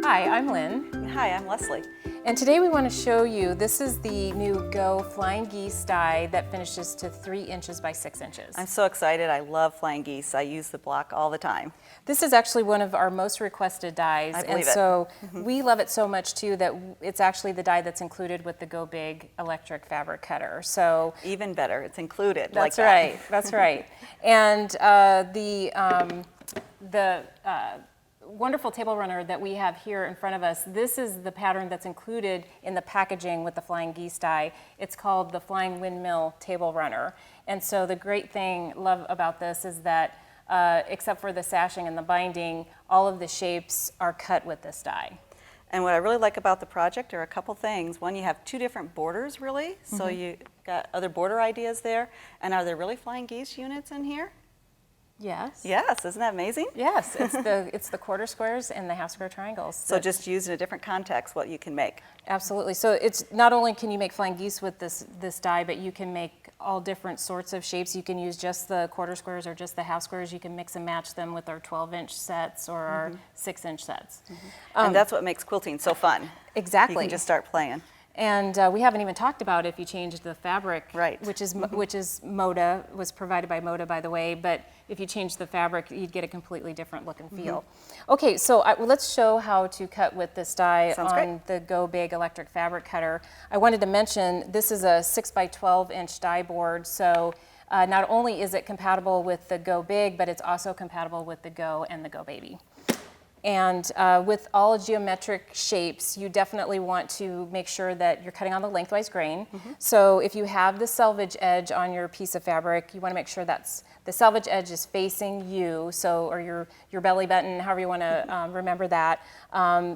Hi, I'm Lynn. Hi, I'm Leslie. And today we want to show you, this is the new Go Flying Geese die that finishes to 3 inches by 6 inches. I'm so excited. I love flying geese. I use the block all the time. This is actually one of our most requested dies. I believe and so we love it so much too that it's actually the die that's included with the Go Big electric fabric cutter. So even better, it's included. That's like right. That. That's right. And the wonderful table runner that we have here in front of us, this is the pattern that's included in the packaging with the Flying Geese die. It's called the Flying Windmill Table Runner. And so the great thing love about this is that except for the sashing and the binding, all of the shapes are cut with this die. And what I really like about the project are a couple things. One, you have 2 different borders really, so you got other border ideas there. And are there really flying geese units in here? Yes. Yes, isn't that amazing? Yes, it's the quarter squares and the half square triangles. So just use in a different context what you can make. Absolutely. So it's not only can you make flying geese with this die, but you can make all different sorts of shapes. You can use just the quarter squares or just the half squares. You can mix and match them with our 12-inch sets or our 6-inch sets. And that's what makes quilting so fun. Exactly. You can just start playing. And we haven't even talked about if you change the fabric, right? Which is Moda, was provided by Moda, by the way. But if you change the fabric, you'd get a completely different look and feel. Okay, so let's show how to cut with this die on the Go Big electric fabric cutter. I wanted to mention this is a 6 by 12-inch die board, so not only is it compatible with the Go Big, but it's also compatible with the Go and the Go Baby. And with all geometric shapes, you definitely want to make sure that you're cutting on the lengthwise grain. So if you have the selvage edge on your piece of fabric, you want to make sure that's the selvage edge is facing you, so or your belly button, however you want to remember that,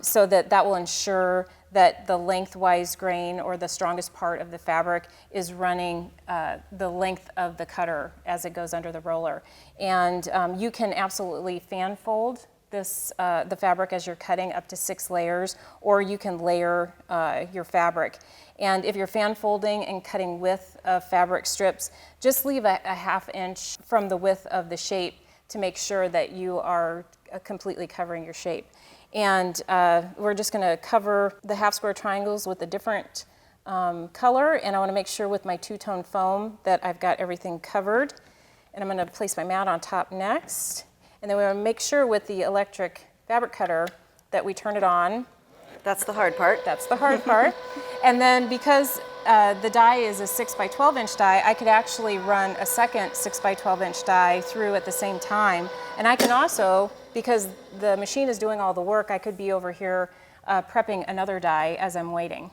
so that will ensure that the lengthwise grain or the strongest part of the fabric is running the length of the cutter as it goes under the roller. And you can absolutely fan fold the fabric as you're cutting up to 6 layers, or you can layer your fabric. And if you're fan folding and cutting width of fabric strips, just leave a ½ inch from the width of the shape to make sure that you are completely covering your shape. And we're just going to cover the half square triangles with a different color, and I want to make sure with my 2-tone foam that I've got everything covered. And I'm going to place my mat on top next. And then we want to make sure with the electric fabric cutter that we turn it on. That's the hard part. That's the hard part. And then because the die is a 6 by 12-inch die, I could actually run a second 6 by 12-inch die through at the same time. And I can also, because the machine is doing all the work, I could be over here prepping another die as I'm waiting.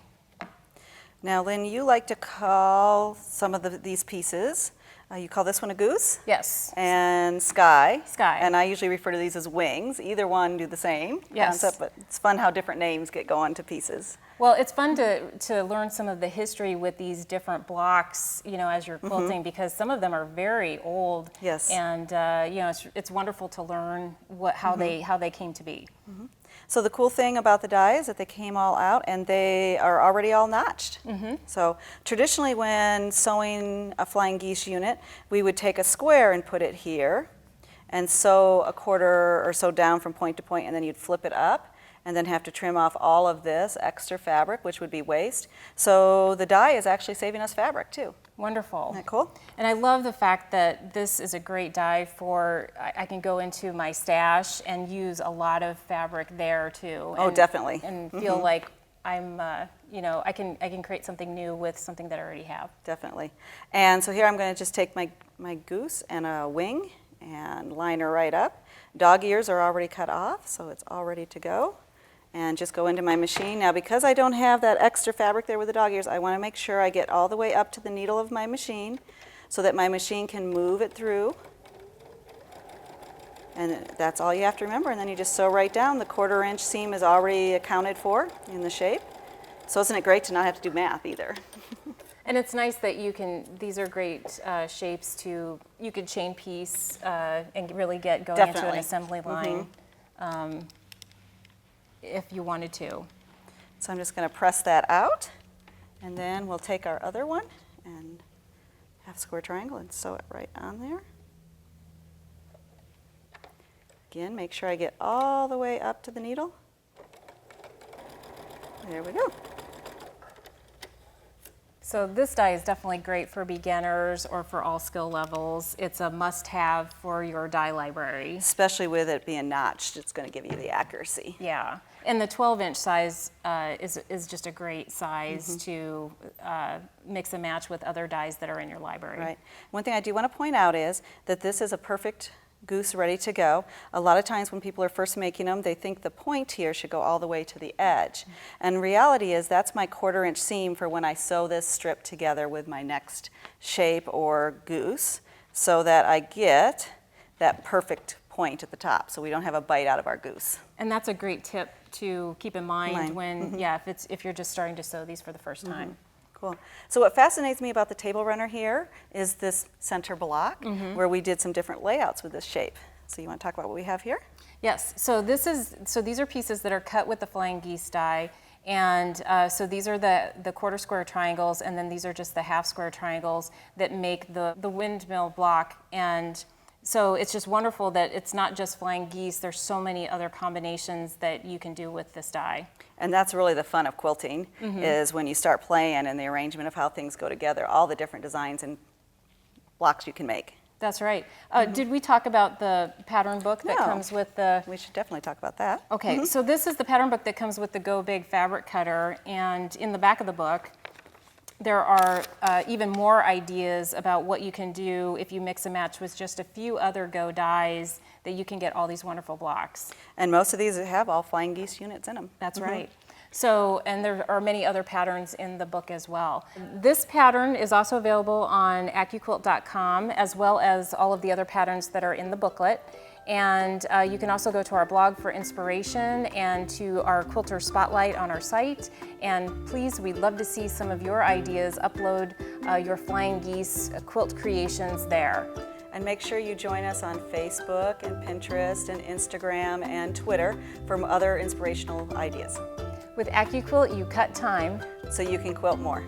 Now, Lynn, you like to call some of these pieces. You call this one a goose? Yes. And sky. Sky. And I usually refer to these as wings. Either one do the same concept, but it's fun how different names get going to pieces. Well, it's fun to learn some of the history with these different blocks, you know, as you're quilting, because some of them are very old. Yes. And you know, it's wonderful to learn how they came to be. So the cool thing about the die is that they came all out and they are already all notched. So traditionally when sewing a flying geese unit, we would take a square and put it here and sew a quarter or so down from point to point, and then you'd flip it up and then have to trim off all of this extra fabric, which would be waste. So the die is actually saving us fabric too. Wonderful. Isn't that cool? And I love the fact that this is a great die for, I can go into my stash and use a lot of fabric there too. Oh, definitely. And feel like I'm, you know, I can create something new with something that I already have. Definitely. And so here I'm going to just take my goose and a wing and line her right up. Dog ears are already cut off, so it's all ready to go. And just go into my machine. Now, because I don't have that extra fabric there with the dog ears, I want to make sure I get all the way up to the needle of my machine so that my machine can move it through. And that's all you have to remember. And then you just sew right down. The 1/4 inch seam is already accounted for in the shape. So isn't it great to not have to do math either? And it's nice that you can, these are great shapes to, you could chain piece and really get going into an assembly line. If you wanted to. So I'm just going to press that out, and then we'll take our other one and half square triangle and sew it right on there. Again, make sure I get all the way up to the needle. There we go. So this die is definitely great for beginners or for all skill levels. It's a must-have for your die library. Especially with it being notched, it's going to give you the accuracy. Yeah, and the 12-inch size is just a great size to mix and match with other dies that are in your library. Right. One thing I do want to point out is that this is a perfect goose ready to go. A lot of times when people are first making them, they think the point here should go all the way to the edge. And reality is that's my 1/4 inch seam for when I sew this strip together with my next shape or goose, so that I get that perfect point at the top, so we don't have a bite out of our goose. And that's a great tip to keep in mind when, if you're just starting to sew these for the first time. Cool. So what fascinates me about the table runner here is this center block where we did some different layouts with this shape. So you want to talk about what we have here? Yes, so these are pieces that are cut with the flying geese die, and so these are the 1/4 square triangles, and then these are just the 1/2 square triangles that make the windmill block. And so it's just wonderful that it's not just flying geese, there's so many other combinations that you can do with this die. And that's really the fun of quilting, is when you start playing and the arrangement of how things go together, all the different designs and blocks you can make. That's right. Did we talk about the pattern book that comes with the... We should definitely talk about that. Okay, so this is the pattern book that comes with the Go Big fabric cutter, and in the back of the book, there are even more ideas about what you can do if you mix and match with just a few other Go dies, that you can get all these wonderful blocks. And most of these have all flying geese units in them. That's right. So, and there are many other patterns in the book as well. This pattern is also available on AccuQuilt.com, as well as all of the other patterns that are in the booklet. And you can also go to our blog for inspiration and to our quilter spotlight on our site. And please, we'd love to see some of your ideas. Upload your flying geese quilt creations there. And make sure you join us on Facebook and Pinterest and Instagram and Twitter for other inspirational ideas. With AccuQuilt, you cut time so you can quilt more.